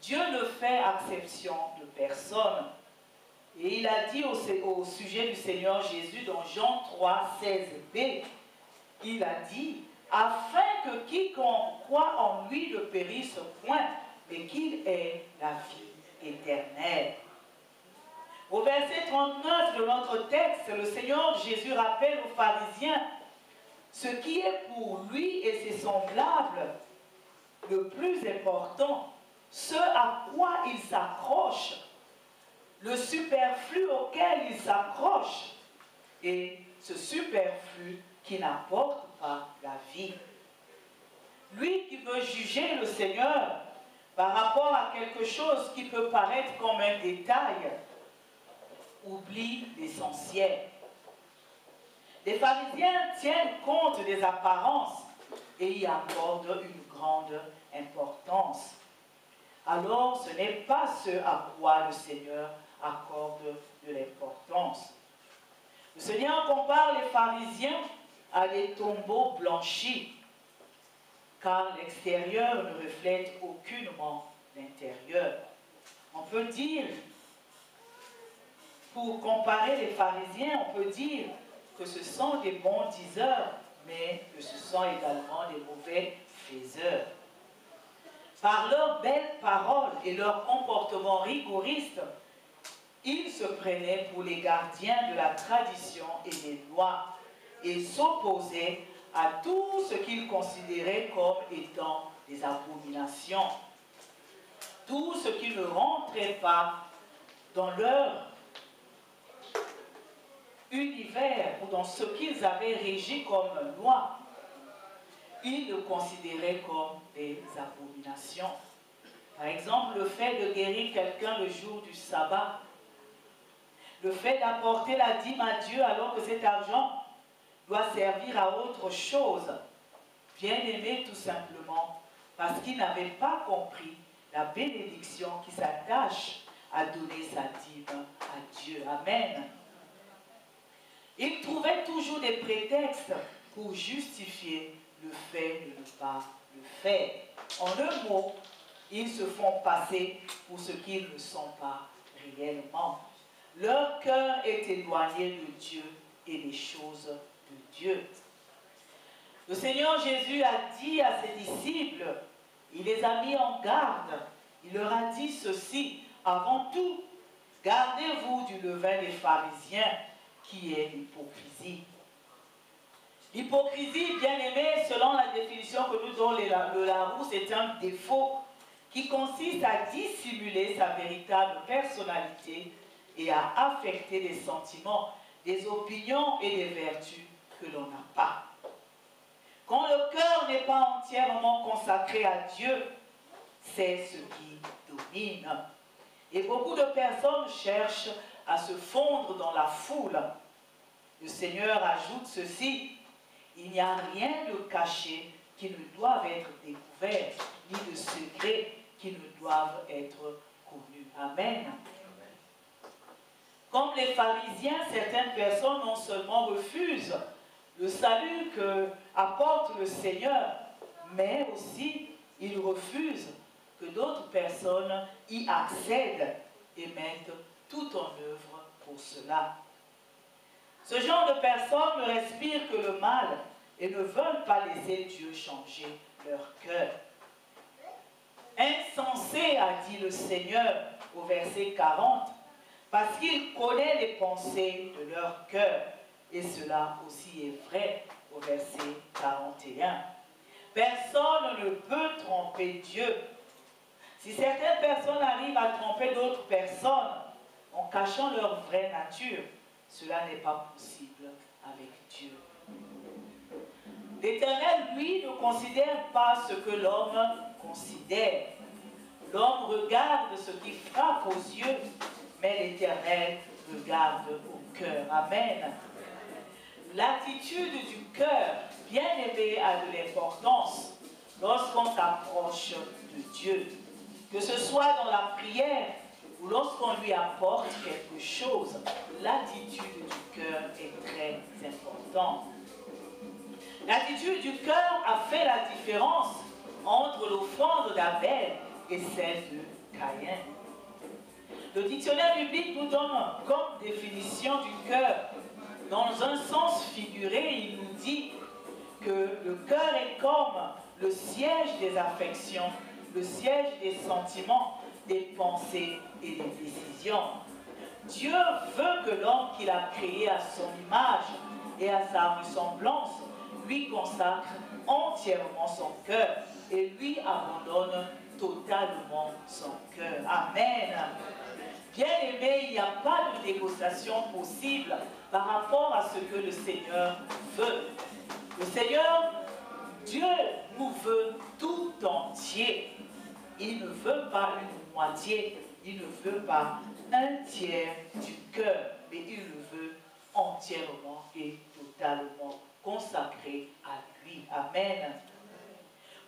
Dieu ne fait exception de personne. Et il a dit au sujet du Seigneur Jésus dans Jean 3, 16b, il a dit, afin que quiconque croit en lui ne périsse point, mais qu'il ait la vie éternelle. Au verset 39 de notre texte, le Seigneur Jésus rappelle aux pharisiens ce qui est pour lui et ses semblables le plus important, ce à quoi ils s'accrochent, le superflu auquel ils s'accrochent et ce superflu qui n'apporte pas la vie. Lui qui veut juger le Seigneur par rapport à quelque chose qui peut paraître comme un détail, oublie l'essentiel. Les pharisiens tiennent compte des apparences et y accordent une grande importance. Alors ce n'est pas ce à quoi le Seigneur accorde de l'importance. Le Seigneur compare les pharisiens à des tombeaux blanchis, car l'extérieur ne reflète aucunement l'intérieur. On peut dire, pour comparer les pharisiens, on peut dire que ce sont des bons diseurs, mais que ce sont également des mauvais faiseurs. Par leurs belles paroles et leur comportement rigoriste, ils se prenaient pour les gardiens de la tradition et des lois et s'opposaient à tout ce qu'ils considéraient comme étant des abominations. Tout ce qui ne rentrait pas dans leur univers ou dans ce qu'ils avaient régi comme loi, ils le considéraient comme des abominations. Par exemple, le fait de guérir quelqu'un le jour du sabbat, le fait d'apporter la dîme à Dieu alors que cet argent doit servir à autre chose, bien aimé tout simplement, parce qu'ils n'avaient pas compris la bénédiction qui s'attache à donner sa dîme à Dieu. Amen. Ils trouvaient toujours des prétextes pour justifier le fait de ne pas le faire. En un mot, ils se font passer pour ce qu'ils ne sont pas réellement. Leur cœur est éloigné de Dieu et des choses de Dieu. Le Seigneur Jésus a dit à ses disciples, il les a mis en garde, il leur a dit ceci, avant tout, gardez-vous du levain des pharisiens, qui est l'hypocrisie. L'hypocrisie, bien aimée, selon la définition que nous donnons le Larousse, c'est un défaut qui consiste à dissimuler sa véritable personnalité et à affecter des sentiments, des opinions et des vertus que l'on n'a pas. Quand le cœur n'est pas entièrement consacré à Dieu, c'est ce qui domine. Et beaucoup de personnes cherchent à se fondre dans la foule. Le Seigneur ajoute ceci, il n'y a rien de caché qui ne doive être découvert, ni de secret qui ne doivent être connus. Amen. Comme les pharisiens, certaines personnes non seulement refusent le salut que apporte le Seigneur, mais aussi ils refusent que d'autres personnes y accèdent et mettent tout en œuvre pour cela. Ce genre de personnes ne respirent que le mal et ne veulent pas laisser Dieu changer leur cœur. Insensé, a dit le Seigneur au verset 40, parce qu'il connaît les pensées de leur cœur. Et cela aussi est vrai au verset 41. Personne ne peut tromper Dieu. Si certaines personnes arrivent à tromper d'autres personnes en cachant leur vraie nature, cela n'est pas possible avec Dieu. L'Éternel, lui, ne considère pas ce que l'homme considère. L'homme regarde ce qui frappe aux yeux, mais l'Éternel regarde au cœur. Amen. L'attitude du cœur, bien aimé, a de l'importance lorsqu'on s'approche de Dieu. Que ce soit dans la prière ou lorsqu'on lui apporte quelque chose, l'attitude du cœur est très importante. L'attitude du cœur a fait la différence entre l'offrande d'Abel et celle de Caïn. Le dictionnaire biblique nous donne comme définition du cœur. Dans un sens figuré, il nous dit que le cœur est comme le siège des affections, le siège des sentiments, des pensées et des décisions. Dieu veut que l'homme qu'il a créé à son image et à sa ressemblance lui consacre entièrement son cœur et lui abandonne totalement son cœur. Amen. Bien-aimé, il n'y a pas de négociation possible par rapport à ce que le Seigneur veut. Le Seigneur, Dieu, nous veut tout entier. Il ne veut pas une moitié, il ne veut pas un tiers du cœur, mais il le veut entièrement et totalement consacré à lui. Amen.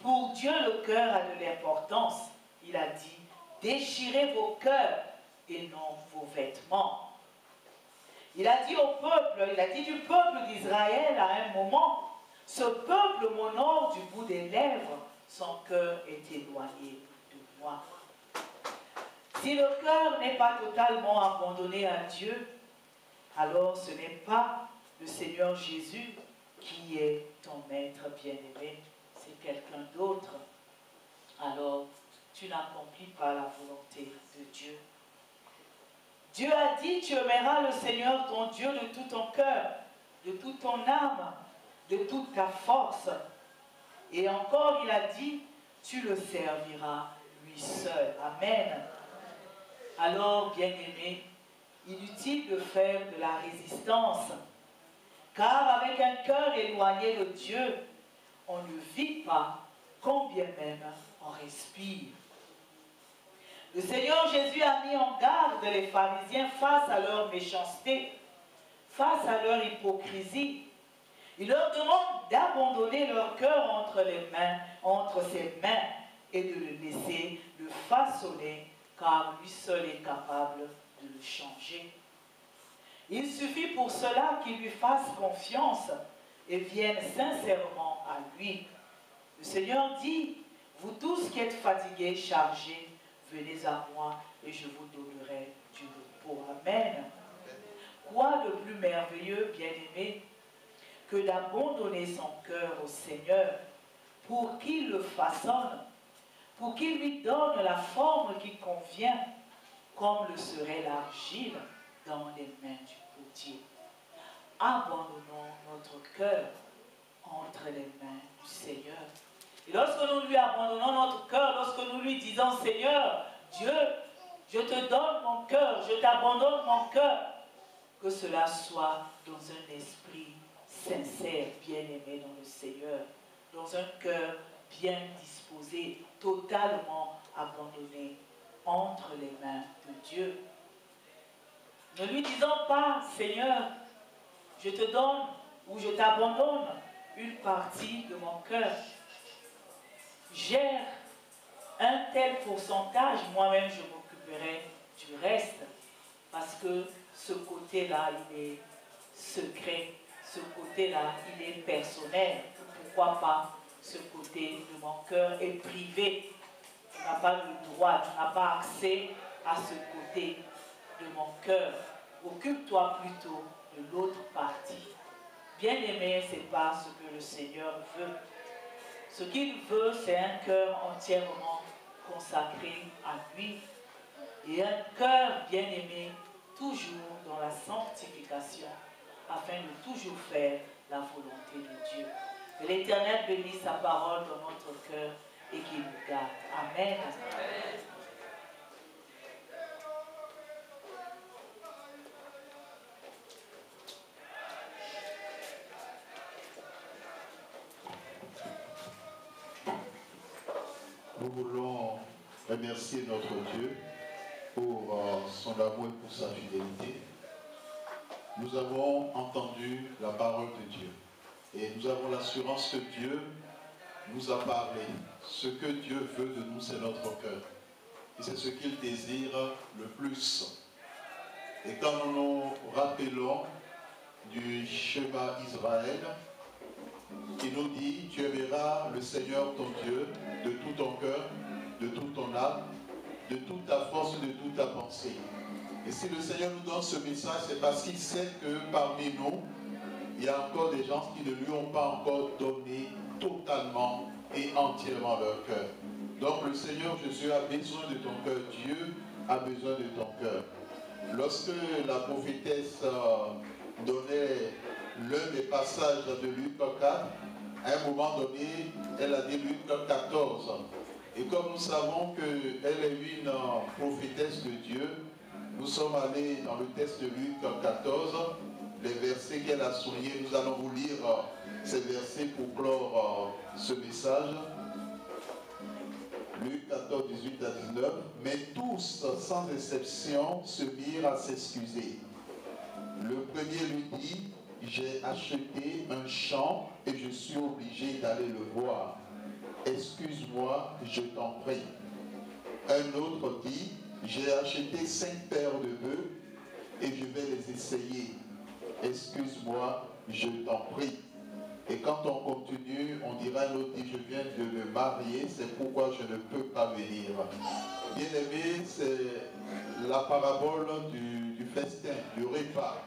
Pour Dieu, le cœur a de l'importance. Il a dit, déchirez vos cœurs et non vos vêtements. Il a dit au peuple, il a dit du peuple d'Israël à un moment, ce peuple m'honore du bout des lèvres, son cœur est éloigné de moi. Si le cœur n'est pas totalement abandonné à Dieu, alors ce n'est pas le Seigneur Jésus qui est ton maître bien-aimé, c'est quelqu'un d'autre. Alors, tu n'accomplis pas la volonté de Dieu. Dieu a dit, tu aimeras le Seigneur ton Dieu de tout ton cœur, de toute ton âme, de toute ta force. Et encore, il a dit, tu le serviras lui seul. Amen. Alors, bien-aimé, inutile de faire de la résistance, car avec un cœur éloigné de Dieu, on ne vit pas, combien même on respire. Le Seigneur Jésus a mis en garde les pharisiens face à leur méchanceté, face à leur hypocrisie. Il leur demande d'abandonner leur cœur entre ses mains, et de le laisser le façonner, car lui seul est capable de le changer. Il suffit pour cela qu'il lui fasse confiance et vienne sincèrement à lui. Le Seigneur dit, vous tous qui êtes fatigués, chargés, venez à moi et je vous donnerai du repos. Amen. Quoi de plus merveilleux, bien-aimé, que d'abandonner son cœur au Seigneur pour qu'il le façonne, pour qu'il lui donne la forme qui convient, comme le serait l'argile dans les mains du potier. Abandonnons notre cœur entre les mains du Seigneur. Et lorsque nous lui abandonnons notre cœur, lorsque nous lui disons, Seigneur, Dieu, je te donne mon cœur, je t'abandonne mon cœur, que cela soit dans un esprit sincère, bien-aimé dans le Seigneur, dans un cœur bien disposé, totalement abandonné entre les mains de Dieu. Ne lui disons pas, Seigneur, je te donne ou je t'abandonne une partie de mon cœur. Gère un tel pourcentage, moi-même je m'occuperai du reste, parce que ce côté-là, il est secret, ce côté-là, il est personnel. Pourquoi pas ce côté de mon cœur est privé? Tu n'as pas le droit, tu n'as pas accès à ce côté de mon cœur. Occupe-toi plutôt de l'autre partie. Bien-aimé, ce n'est pas ce que le Seigneur veut. Ce qu'il veut, c'est un cœur entièrement consacré à lui. Et un cœur bien-aimé, toujours dans la sanctification, afin de toujours faire la volonté de Dieu. Que l'Éternel bénisse sa parole dans notre cœur et qu'il nous garde. Amen. Amen. Nous voulons remercier notre Dieu pour son amour et pour sa fidélité. Nous avons entendu la parole de Dieu et nous avons l'assurance que Dieu nous a parlé. Ce que Dieu veut de nous, c'est notre cœur. Et c'est ce qu'il désire le plus. Et quand nous nous rappelons du Shema Israël, qui nous dit, tu aimeras le Seigneur ton Dieu de tout ton cœur, de toute ton âme, de toute ta force, de toute ta pensée. Et si le Seigneur nous donne ce message, c'est parce qu'il sait que parmi nous, il y a encore des gens qui ne lui ont pas encore donné totalement et entièrement leur cœur. Donc le Seigneur Jésus a besoin de ton cœur, Dieu a besoin de ton cœur. Lorsque la prophétesse donnait l'un des passages de Luc 4, à un moment donné, elle a dit Luc 14. Et comme nous savons qu'elle est une prophétesse de Dieu, nous sommes allés dans le texte de Luc 14, les versets qu'elle a soulignés. Nous allons vous lire ces versets pour clore ce message. Luc 14, 18 à 19. Mais tous, sans exception, se mirent à s'excuser. Le premier lui dit, j'ai acheté un champ et je suis obligé d'aller le voir. Excuse-moi, je t'en prie. Un autre dit, j'ai acheté 5 paires de bœufs et je vais les essayer. Excuse-moi, je t'en prie. Et quand on continue, on dira à l'autre, je viens de me marier, c'est pourquoi je ne peux pas venir. Bien aimé, c'est la parabole du festin, du repas.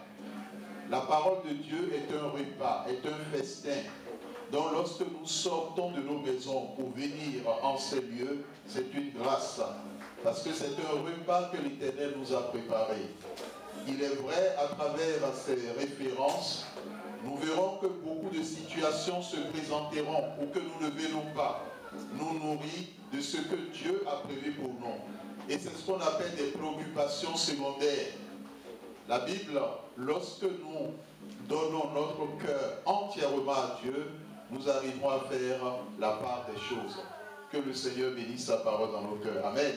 La parole de Dieu est un repas, est un festin. Donc lorsque nous sortons de nos maisons pour venir en ces lieux, c'est une grâce. Parce que c'est un repas que l'Éternel nous a préparé. Il est vrai, à travers ces références, nous verrons que beaucoup de situations se présenteront pour que nous ne venons pas nous nourrir de ce que Dieu a prévu pour nous. Et c'est ce qu'on appelle des préoccupations secondaires. La Bible, lorsque nous donnons notre cœur entièrement à Dieu, nous arrivons à faire la part des choses. Que le Seigneur bénisse sa parole dans nos cœurs. Amen.